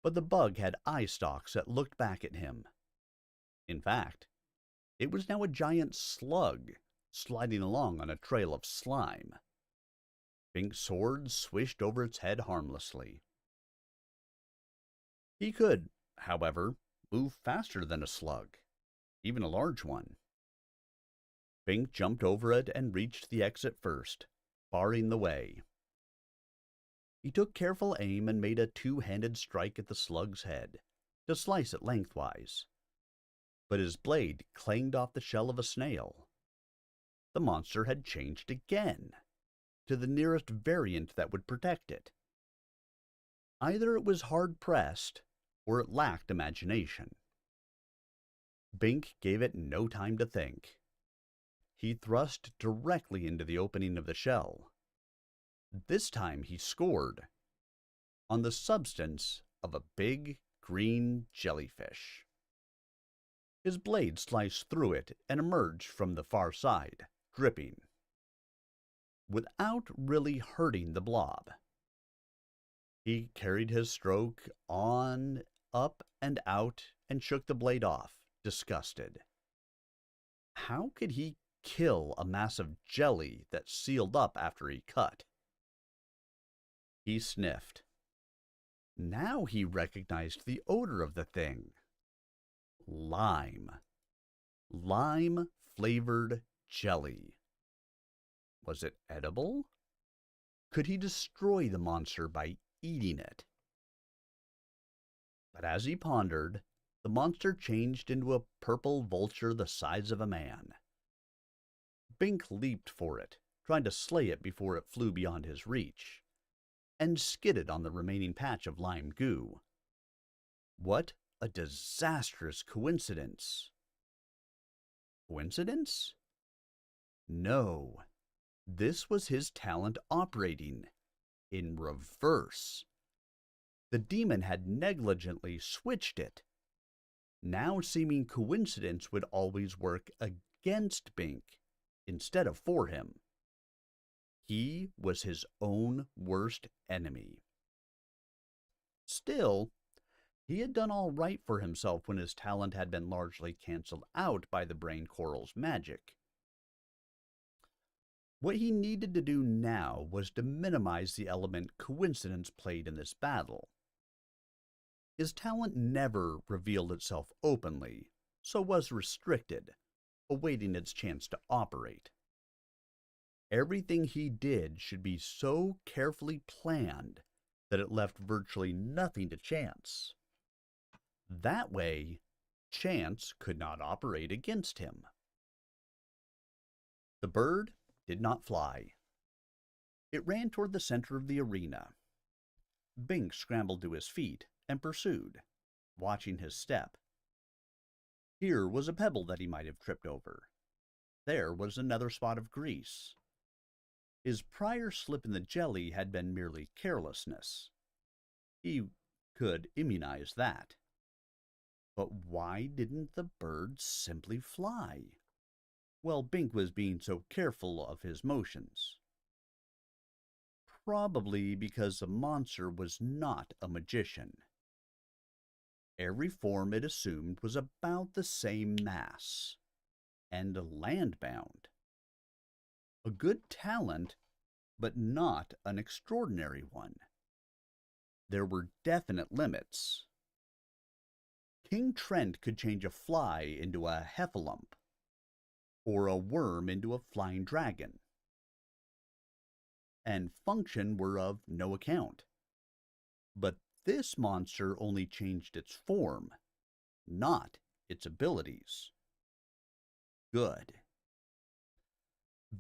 but the bug had eye stalks that looked back at him. In fact, it was now a giant slug, sliding along on a trail of slime. Bink's sword swished over its head harmlessly. He could, however, move faster than a slug, even a large one. Bink jumped over it and reached the exit first, barring the way. He took careful aim and made a two-handed strike at the slug's head, to slice it lengthwise. But his blade clanged off the shell of a snail. The monster had changed again, to the nearest variant that would protect it. Either it was hard-pressed, or it lacked imagination. Bink gave it no time to think. He thrust directly into the opening of the shell. This time he scored, on the substance of a big green jellyfish. His blade sliced through it and emerged from the far side, dripping, without really hurting the blob. He carried his stroke on, up, and out, and shook the blade off, disgusted. How could he kill a mass of jelly that sealed up after he cut? He sniffed. Now he recognized the odor of the thing. Lime. Lime-flavored jelly. Was it edible? Could he destroy the monster by eating it? But as he pondered, the monster changed into a purple vulture the size of a man. Bink leaped for it, trying to slay it before it flew beyond his reach, and skidded on the remaining patch of lime goo. What a disastrous coincidence! Coincidence? No. This was his talent operating in reverse. The demon had negligently switched it. Now seeming coincidence would always work against Bink instead of for him. He was his own worst enemy. Still, he had done all right for himself when his talent had been largely cancelled out by the brain coral's magic. What he needed to do now was to minimize the element coincidence played in this battle. His talent never revealed itself openly, so was restricted, awaiting its chance to operate. Everything he did should be so carefully planned that it left virtually nothing to chance. That way, chance could not operate against him. The bird did not fly. It ran toward the center of the arena. Bink scrambled to his feet and pursued, watching his step. Here was a pebble that he might have tripped over. There was another spot of grease. His prior slip in the jelly had been merely carelessness. He could immunize that. But why didn't the bird simply fly? Well, Bink was being so careful of his motions. Probably because the monster was not a magician. Every form it assumed was about the same mass, and land-bound. A good talent, but not an extraordinary one. There were definite limits. King Trent could change a fly into a heffalump, or a worm into a flying dragon, and function were of no account. But this monster only changed its form, not its abilities. Good.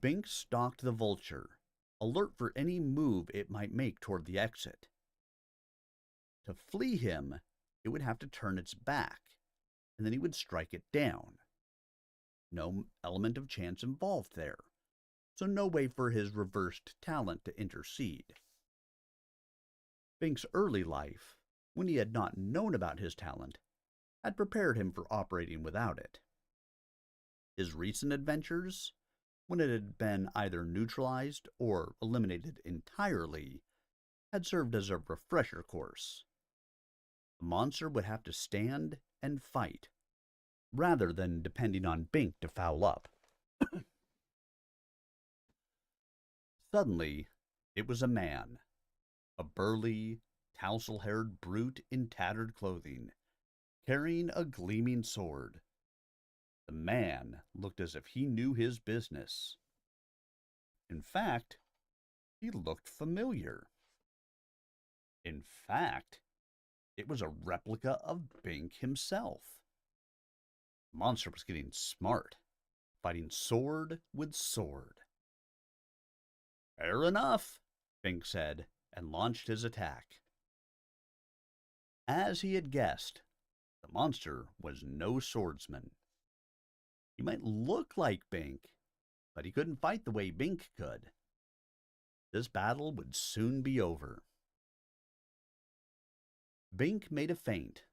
Bink stalked the vulture, alert for any move it might make toward the exit. To flee him, it would have to turn its back, and then he would strike it down. No element of chance involved there, so no way for his reversed talent to intercede. Bink's early life, when he had not known about his talent, had prepared him for operating without it. His recent adventures, when it had been either neutralized or eliminated entirely, had served as a refresher course. The monster would have to stand and fight, rather than depending on Bink to foul up. Suddenly, it was a man, a burly, tousle-haired brute in tattered clothing, carrying a gleaming sword. The man looked as if he knew his business. In fact, he looked familiar. In fact, it was a replica of Bink himself. The monster was getting smart, fighting sword with sword. Fair enough, Bink said, and launched his attack. As he had guessed, the monster was no swordsman. He might look like Bink, but he couldn't fight the way Bink could. This battle would soon be over. Bink made a feint,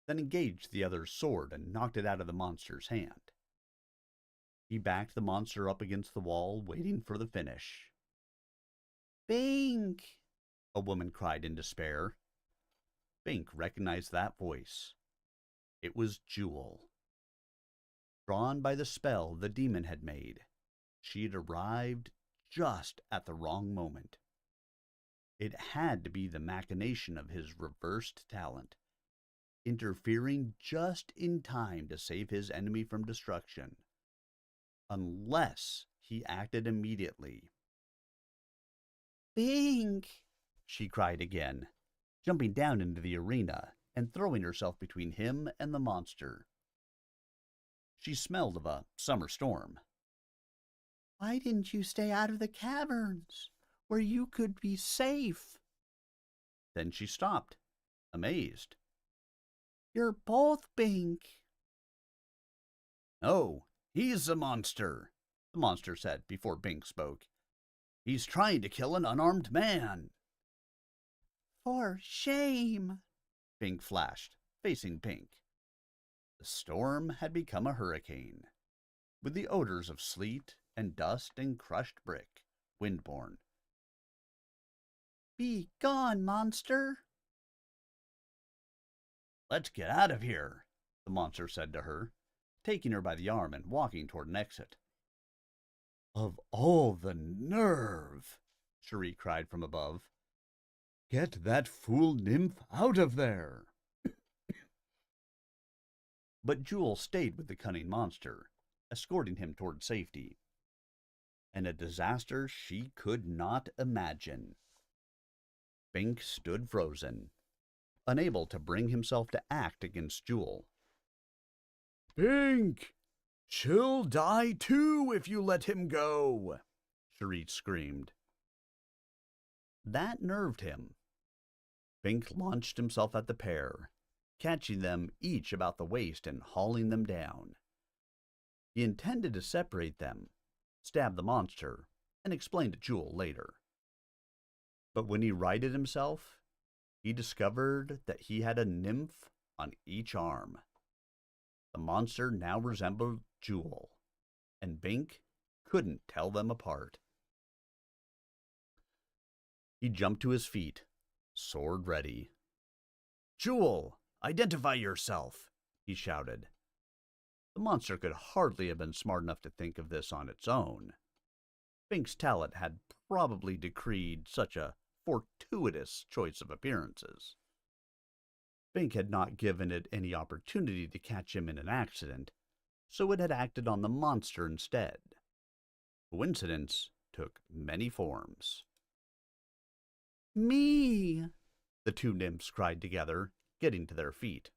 then engaged the other's sword and knocked it out of the monster's hand. He backed the monster up against the wall, waiting for the finish. "Bink!" a woman cried in despair. Bink recognized that voice. It was Jewel. Drawn by the spell the demon had made, she had arrived just at the wrong moment. It had to be the machination of his reversed talent, interfering just in time to save his enemy from destruction, unless he acted immediately. "Bink!" she cried again, jumping down into the arena and throwing herself between him and the monster. She smelled of a summer storm. "Why didn't you stay out of the caverns, where you could be safe?" Then she stopped, amazed. "You're both Bink." "Oh, he's a monster," the monster said before Bink spoke. "He's trying to kill an unarmed man." "For shame," Bink flashed, facing Bink. The storm had become a hurricane, with the odors of sleet and dust and crushed brick, windborne. "Be gone, monster!" "Let's get out of here," the monster said to her, taking her by the arm and walking toward an exit. "Of all the nerve!" Cherie cried from above. "Get that fool nymph out of there!" But Jewel stayed with the cunning monster, escorting him toward safety. And a disaster she could not imagine. Bink stood frozen, unable to bring himself to act against Jewel. "Bink! She'll die too if you let him go!" Cherie screamed. That nerved him. Bink launched himself at the pair, catching them each about the waist and hauling them down. He intended to separate them, stab the monster, and explain to Jewel later. But when he righted himself, he discovered that he had a nymph on each arm. The monster now resembled Jewel, and Bink couldn't tell them apart. He jumped to his feet, sword ready. "Jewel, identify yourself!" he shouted. The monster could hardly have been smart enough to think of this on its own. Bink's talent had probably decreed such a fortuitous choice of appearances. Bink had not given it any opportunity to catch him in an accident, so it had acted on the monster instead. Coincidence took many forms. "Me!" the two nymphs cried together, getting to their feet.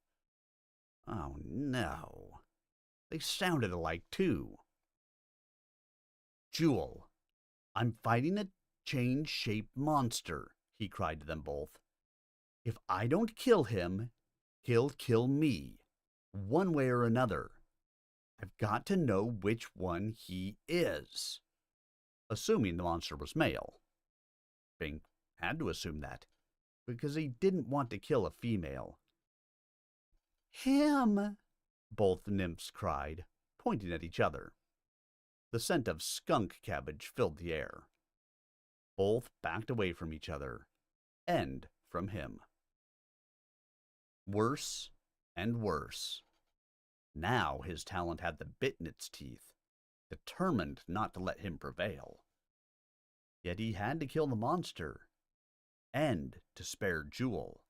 Oh no. They sounded alike too. "Jewel, I'm fighting a change-shaped monster," he cried to them both. "If I don't kill him, he'll kill me, one way or another. I've got to know which one he is." Assuming the monster was male. Bink had to assume that, because he didn't want to kill a female. "Him!" both nymphs cried, pointing at each other. The scent of skunk cabbage filled the air. Both backed away from each other, and from him. Worse and worse. Now his talent had the bit in its teeth, determined not to let him prevail. Yet he had to kill the monster, and to spare Jewel.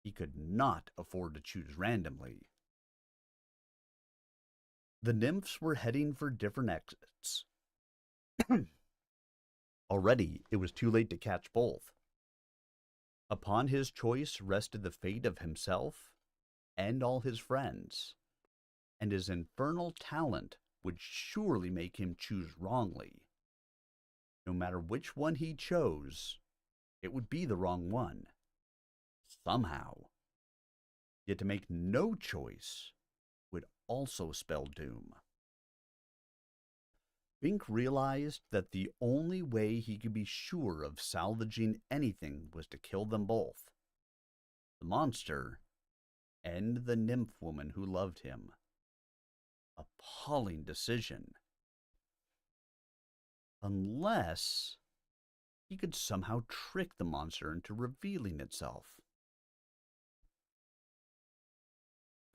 He could not afford to choose randomly. The nymphs were heading for different exits. Already it was too late to catch both. Upon his choice rested the fate of himself and all his friends, and his infernal talent would surely make him choose wrongly. No matter which one he chose, it would be the wrong one. Somehow. Yet to make no choice would also spell doom. Bink realized that the only way he could be sure of salvaging anything was to kill them both. The monster and the nymph woman who loved him. Appalling decision. Unless he could somehow trick the monster into revealing itself.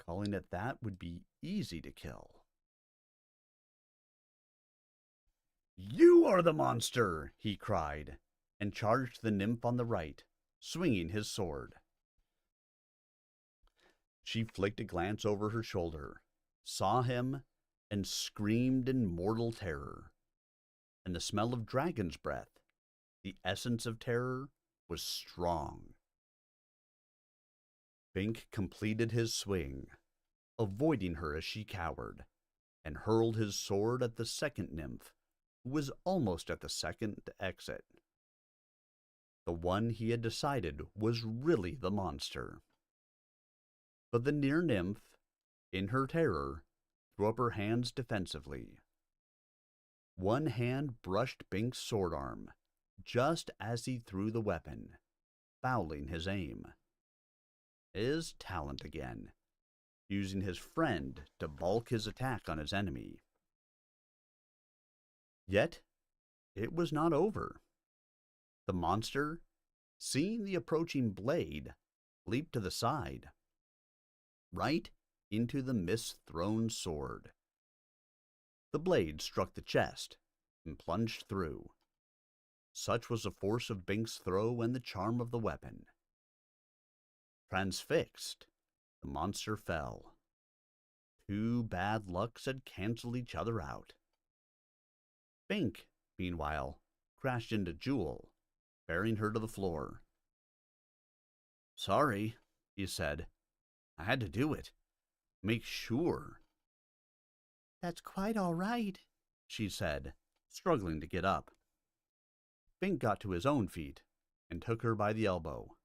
Calling it that would be easy to kill. "You are the monster!" he cried, and charged the nymph on the right, swinging his sword. She flicked a glance over her shoulder, saw him, and screamed in mortal terror. And the smell of dragon's breath, the essence of terror, was strong. Bink completed his swing, avoiding her as she cowered, and hurled his sword at the second nymph, who was almost at the second exit. The one he had decided was really the monster. But the near nymph, in her terror, threw up her hands defensively. One hand brushed Bink's sword arm, just as he threw the weapon, fouling his aim. His talent again, using his friend to bulk his attack on his enemy. Yet, it was not over. The monster, seeing the approaching blade, leaped to the side, right into the mist-thrown sword. The blade struck the chest and plunged through. Such was the force of Bink's throw and the charm of the weapon. Transfixed, the monster fell. Two bad lucks had canceled each other out. Bink, meanwhile, crashed into Jewel, bearing her to the floor. "Sorry," he said. "I had to do it. Make sure." "That's quite all right," she said, struggling to get up. Bink got to his own feet and took her by the elbow,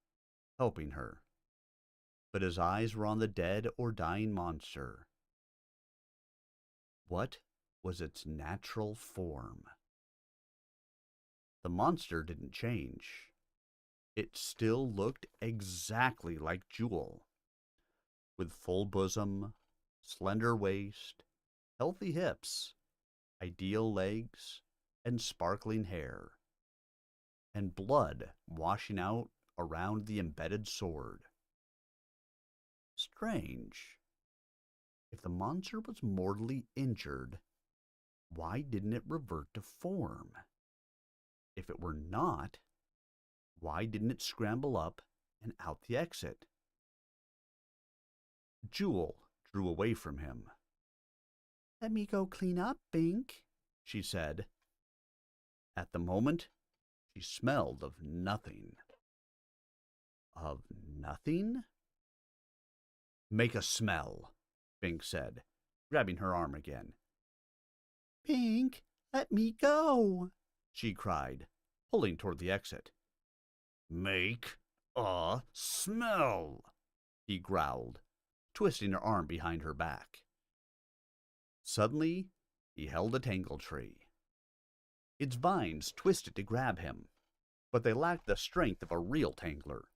helping her. But his eyes were on the dead or dying monster. What was its natural form? The monster didn't change. It still looked exactly like Jewel, with full bosom, slender waist, healthy hips, ideal legs, and sparkling hair, and blood washing out around the embedded sword. Strange. If the monster was mortally injured, why didn't it revert to form? If it were not, why didn't it scramble up and out the exit? Jewel drew away from him. "Let me go clean up, Bink," she said. At the moment, she smelled of nothing. Of nothing? "Make a smell," Bink said, grabbing her arm again. "Bink, let me go," she cried, pulling toward the exit. "Make a smell," he growled, twisting her arm behind her back. Suddenly, he held a tangle tree. Its vines twisted to grab him, but they lacked the strength of a real tangler,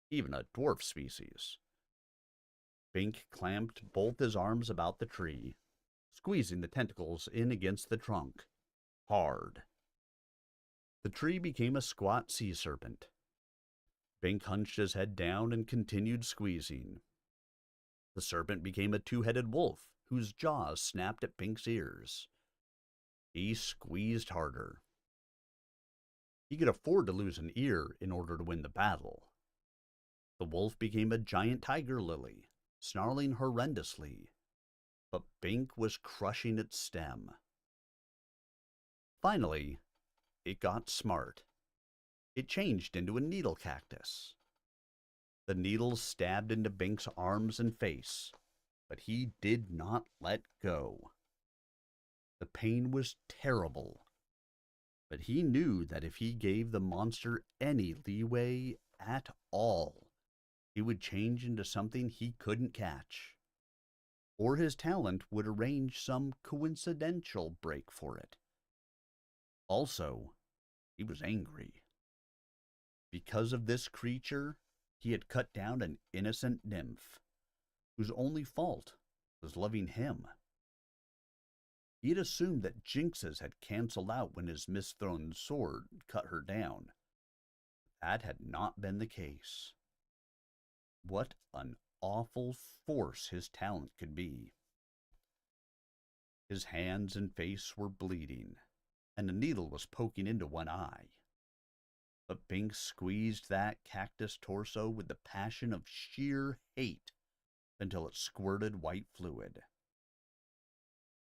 even a dwarf species. Bink clamped both his arms about the tree, squeezing the tentacles in against the trunk, hard. The tree became a squat sea serpent. Bink hunched his head down and continued squeezing. The serpent became a two-headed wolf, whose jaws snapped at Bink's ears. He squeezed harder. He could afford to lose an ear in order to win the battle. The wolf became a giant tiger lily, snarling horrendously, but Bink was crushing its stem. Finally, it got smart. It changed into a needle cactus. The needles stabbed into Bink's arms and face, but he did not let go. The pain was terrible, but he knew that if he gave the monster any leeway at all, he would change into something he couldn't catch, or his talent would arrange some coincidental break for it. Also, he was angry. Because of this creature, he had cut down an innocent nymph, whose only fault was loving him. He had assumed that jinxes had canceled out when his misthrown sword cut her down. That had not been the case. What an awful force his talent could be. His hands and face were bleeding, and a needle was poking into one eye. But Bink squeezed that cactus torso with the passion of sheer hate until it squirted white fluid.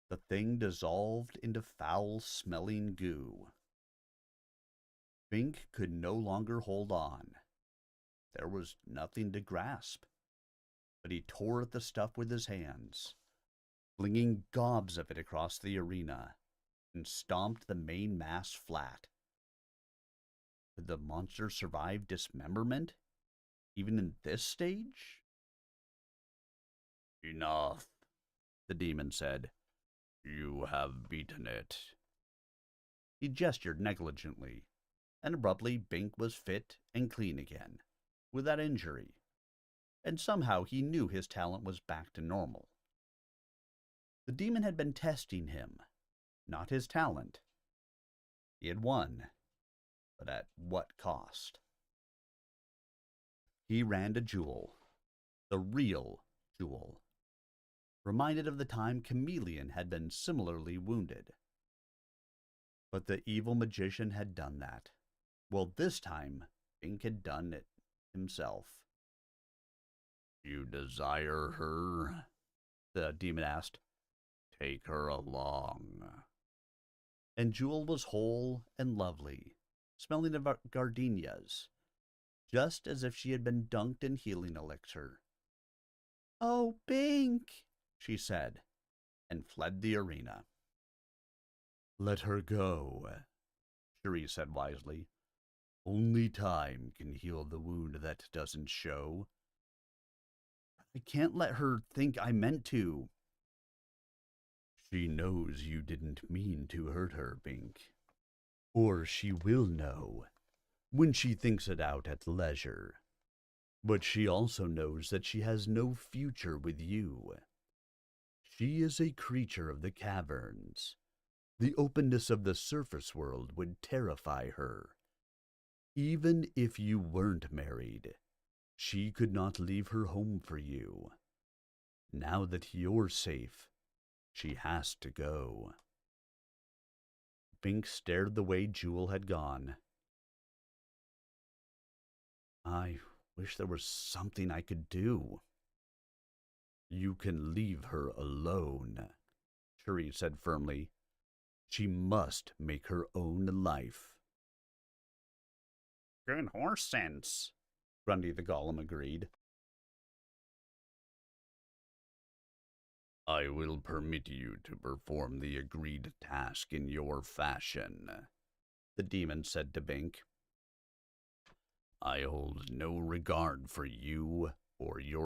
The thing dissolved into foul-smelling goo. Bink could no longer hold on. There was nothing to grasp, but he tore at the stuff with his hands, flinging gobs of it across the arena, and stomped the main mass flat. Could the monster survive dismemberment, even in this stage? "Enough," the demon said. "You have beaten it." He gestured negligently, and abruptly Bink was fit and clean again, without injury, and somehow he knew his talent was back to normal. The demon had been testing him, not his talent. He had won, but at what cost? He ran to Jewel, the real Jewel, reminded of the time Chameleon had been similarly wounded. But the evil magician had done that. Well, this time, Bink had done it himself. "You desire her?" the demon asked. "Take her along." And Jewel was whole and lovely, smelling of gardenias, just as if she had been dunked in healing elixir. "Oh, Bink," she said, and fled the arena. "Let her go," Cherie said wisely. "Only time can heal the wound that doesn't show." "I can't let her think I meant to." "She knows you didn't mean to hurt her, Bink. Or she will know, when she thinks it out at leisure. But she also knows that she has no future with you. She is a creature of the caverns. The openness of the surface world would terrify her. Even if you weren't married, she could not leave her home for you. Now that you're safe, she has to go." Bink stared the way Jewel had gone. "I wish there was something I could do." "You can leave her alone," Cherie said firmly. "She must make her own life." "Good horse sense," Grundy the Golem agreed. "I will permit you to perform the agreed task in your fashion," the demon said to Bink. "I hold no regard for you or your